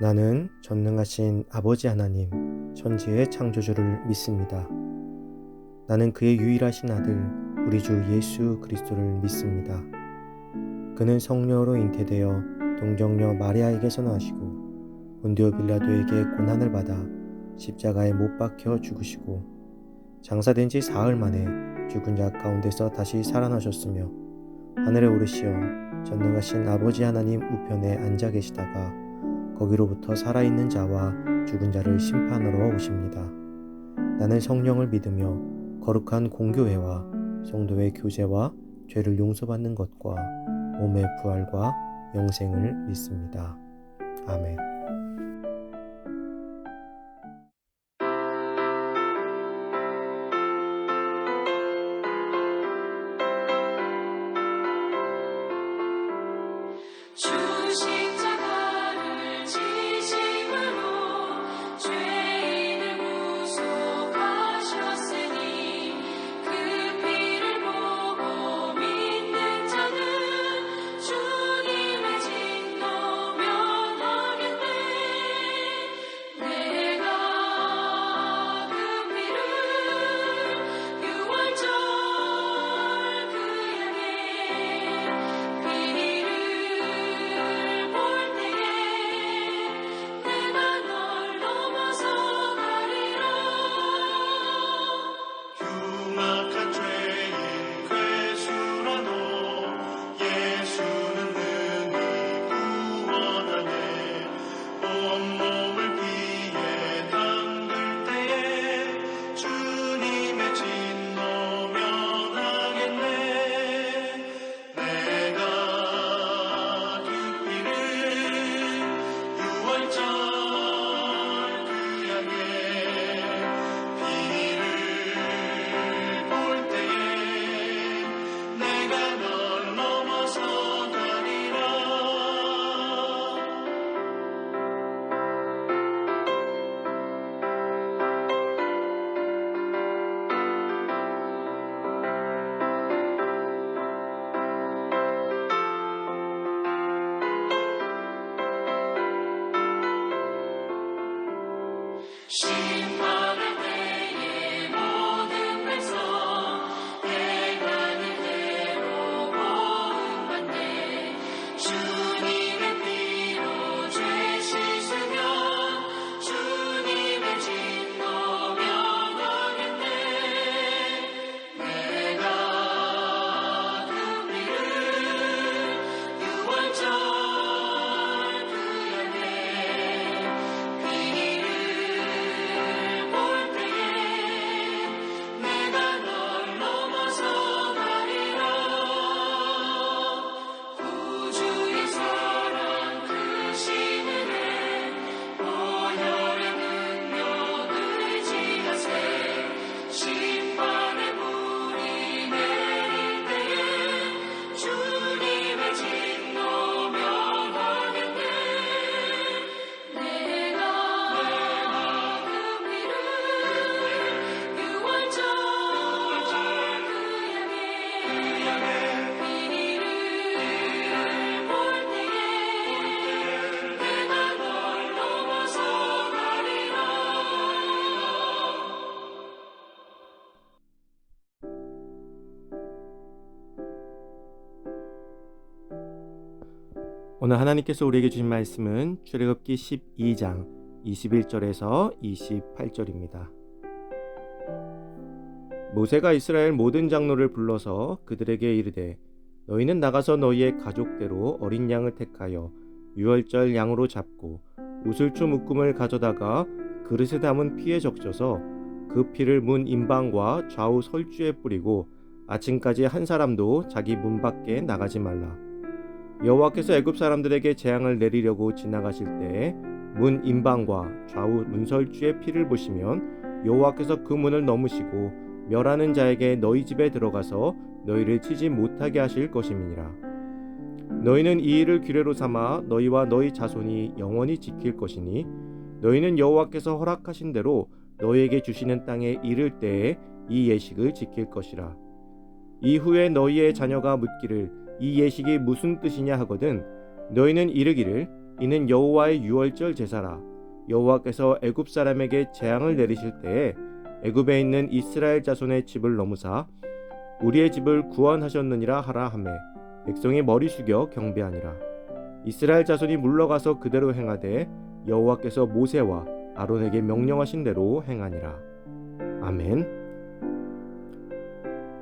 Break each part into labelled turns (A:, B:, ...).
A: 나는 전능하신 아버지 하나님, 천지의 창조주를 믿습니다. 나는 그의 유일하신 아들, 우리 주 예수 그리스도를 믿습니다. 그는 성령으로 잉태되어 동정녀 마리아에게서 나시고 본디오 빌라도에게 고난을 받아 십자가에 못 박혀 죽으시고 장사된 지 사흘 만에 죽은 자 가운데서 다시 살아나셨으며 하늘에 오르시어 전능하신 아버지 하나님 우편에 앉아 계시다가 거기로부터 살아있는 자와 죽은 자를 심판하러 오십니다. 나는 성령을 믿으며 거룩한 공교회와 성도의 교제와 죄를 용서받는 것과 몸의 부활과 영생을 믿습니다. 아멘.
B: 주 십자가를 지심으로 죄인을 구속하셨으니 그 피를 보고 믿는 자는 주님의 진노 면하겠네. 내가 그 피를 유월절 그 양에 피를 볼 때에 내가 널 넘어서 가리라.
C: 흉악한 죄인 괴수라도 예수는 능히 구원하네. 온몸을 피에 담글 때에 주님의 진노 면하겠네. 내가 그 피를 유월절 그 양에 피를 볼 때에 내가 널 넘어서 가리라. 심판할 때에 모든 백성 행하는 대로 고음받네. 주님의 피로 죄 씻으면 주님의 진노 면하겠네. 내가 그 피를 유월절 그 양에 피를 볼 때에 내가 널 넘어서 가리라. 구주의 사랑 크신 은혜 보혈의 능력 의지하세. 심판의 불이 내릴 때에 주님의 진노 면하겠네. 내가 그 피를 유월절 그 양에 피를 볼 때에 내가 널 넘어서 가리라.
A: 오늘 하나님께서 우리에게 주신 말씀은 출애굽기 12장 21절에서 28절입니다. 모세가 이스라엘 모든 장로를 불러서 그들에게 이르되 너희는 나가서 너희의 가족대로 어린 양을 택하여 유월절 양으로 잡고 우슬초 묶음을 가져다가 그릇에 담은 피에 적셔서 그 피를 문 임방과 좌우 설주에 뿌리고 아침까지 한 사람도 자기 문 밖에 나가지 말라. 여호와께서 애굽 사람들에게 재앙을 내리려고 지나가실 때에 문 임방과 좌우 문설주의 피를 보시면 여호와께서 그 문을 넘으시고 멸하는 자에게 너희 집에 들어가서 너희를 치지 못하게 하실 것임이니라. 너희는 이 일을 규례로 삼아 너희와 너희 자손이 영원히 지킬 것이니 너희는 여호와께서 허락하신 대로 너희에게 주시는 땅에 이를 때에 이 예식을 지킬 것이라. 이후에 너희의 자녀가 묻기를 이 예식이 무슨 뜻이냐 하거든 너희는 이르기를 이는 여호와의 유월절 제사라. 여호와께서 애굽 사람에게 재앙을 내리실 때에 애굽에 있는 이스라엘 자손의 집을 넘으사 우리의 집을 구원하셨느니라 하라 하매 백성이 머리 숙여 경배하니라. 이스라엘 자손이 물러가서 그대로 행하되 여호와께서 모세와 아론에게 명령하신 대로 행하니라. 아멘.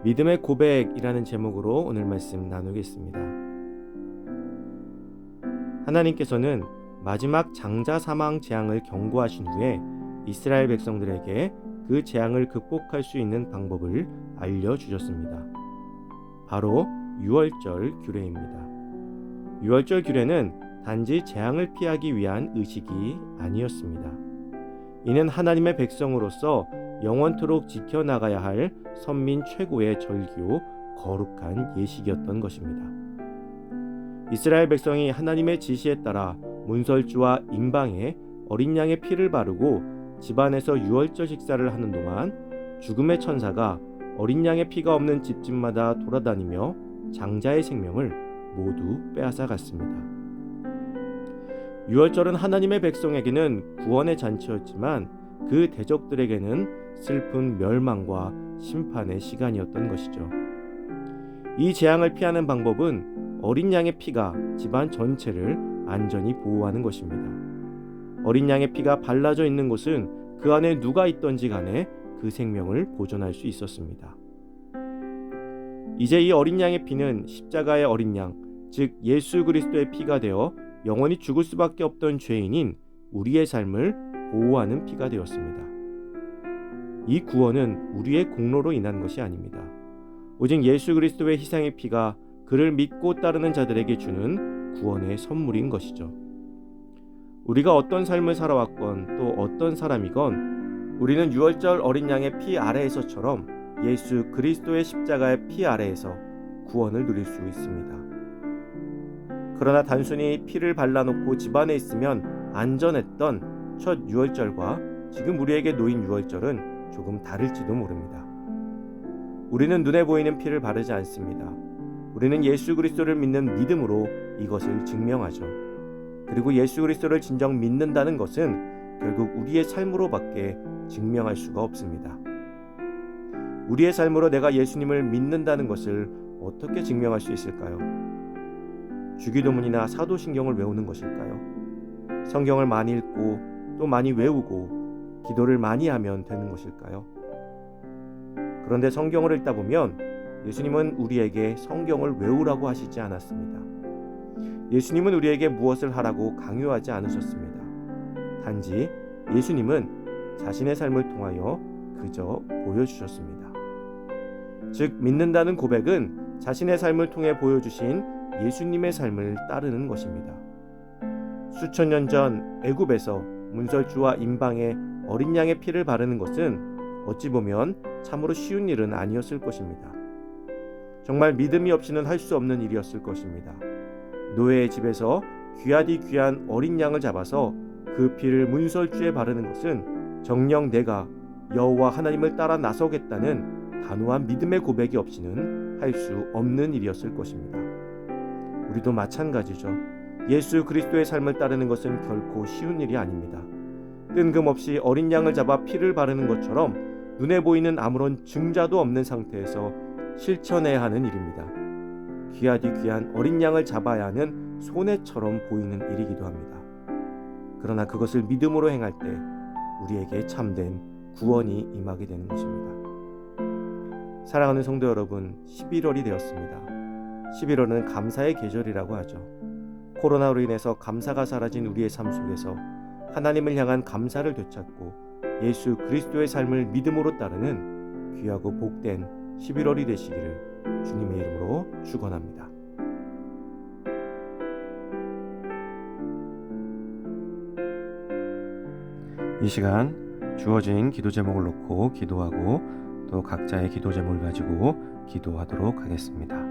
A: 믿음의 고백이라는 제목으로 오늘 말씀 나누겠습니다. 하나님께서는 마지막 장자 사망 재앙을 경고하신 후에 이스라엘 백성들에게 그 재앙을 극복할 수 있는 방법을 알려주셨습니다. 바로 유월절 규례입니다. 유월절 규례는 단지 재앙을 피하기 위한 의식이 아니었습니다. 이는 하나님의 백성으로서 영원토록 지켜나가야 할 선민 최고의 절기요 거룩한 예식이었던 것입니다. 이스라엘 백성이 하나님의 지시에 따라 문설주와 임방에 어린 양의 피를 바르고 집안에서 유월절 식사를 하는 동안 죽음의 천사가 어린 양의 피가 없는 집집마다 돌아다니며 장자의 생명을 모두 빼앗아 갔습니다. 유월절은 하나님의 백성에게는 구원의 잔치였지만 그 대적들에게는 슬픈 멸망과 심판의 시간이었던 것이죠. 이 재앙을 피하는 방법은 어린 양의 피가 집안 전체를 안전히 보호하는 것입니다. 어린 양의 피가 발라져 있는 곳은 그 안에 누가 있던지 간에 그 생명을 보존할 수 있었습니다. 이제 이 어린 양의 피는 십자가의 어린 양, 즉 예수 그리스도의 피가 되어 영원히 죽을 수밖에 없던 죄인인 우리의 삶을 보호하는 피가 되었습니다. 이 구원은 우리의 공로로 인한 것이 아닙니다. 오직 예수 그리스도의 희생의 피가 그를 믿고 따르는 자들에게 주는 구원의 선물인 것이죠. 우리가 어떤 삶을 살아왔건 또 어떤 사람이건 우리는 유월절 어린 양의 피 아래에서처럼 예수 그리스도의 십자가의 피 아래에서 구원을 누릴 수 있습니다. 그러나 단순히 피를 발라놓고 집안에 있으면 안전했던 첫 유월절과 지금 우리에게 놓인 유월절은 조금 다를지도 모릅니다. 우리는 눈에 보이는 피를 바르지 않습니다. 우리는 예수 그리스도를 믿는 믿음으로 이것을 증명하죠. 그리고 예수 그리스도를 진정 믿는다는 것은 결국 우리의 삶으로밖에 증명할 수가 없습니다. 우리의 삶으로 내가 예수님을 믿는다는 것을 어떻게 증명할 수 있을까요? 주기도문이나 사도신경을 외우는 것일까요? 성경을 많이 읽고 또 많이 외우고 기도를 많이 하면 되는 것일까요? 그런데 성경을 읽다 보면 예수님은 우리에게 성경을 외우라고 하시지 않았습니다. 예수님은 우리에게 무엇을 하라고 강요하지 않으셨습니다. 단지 예수님은 자신의 삶을 통하여 그저 보여주셨습니다. 즉 믿는다는 고백은 자신의 삶을 통해 보여주신 예수님의 삶을 따르는 것입니다. 수천 년 전 애굽에서 문설주와 임방에 어린 양의 피를 바르는 것은 어찌 보면 참으로 쉬운 일은 아니었을 것입니다. 정말 믿음이 없이는 할 수 없는 일이었을 것입니다. 노예의 집에서 귀하디 귀한 어린 양을 잡아서 그 피를 문설주에 바르는 것은 정녕 내가 여호와 하나님을 따라 나서겠다는 단호한 믿음의 고백이 없이는 할 수 없는 일이었을 것입니다. 우리도 마찬가지죠. 예수 그리스도의 삶을 따르는 것은 결코 쉬운 일이 아닙니다. 뜬금없이 어린 양을 잡아 피를 바르는 것처럼 눈에 보이는 아무런 증자도 없는 상태에서 실천해야 하는 일입니다. 귀하디 귀한 어린 양을 잡아야 하는 손해처럼 보이는 일이기도 합니다. 그러나 그것을 믿음으로 행할 때 우리에게 참된 구원이 임하게 되는 것입니다. 사랑하는 성도 여러분, 11월이 되었습니다. 11월은 감사의 계절이라고 하죠. 코로나로 인해서 감사가 사라진 우리의 삶 속에서 하나님을 향한 감사를 되찾고 예수 그리스도의 삶을 믿음으로 따르는 귀하고 복된 11월이 되시기를 주님의 이름으로 축원합니다. 이 시간 주어진 기도 제목을 놓고 기도하고 또 각자의 기도 제목을 가지고 기도하도록 하겠습니다.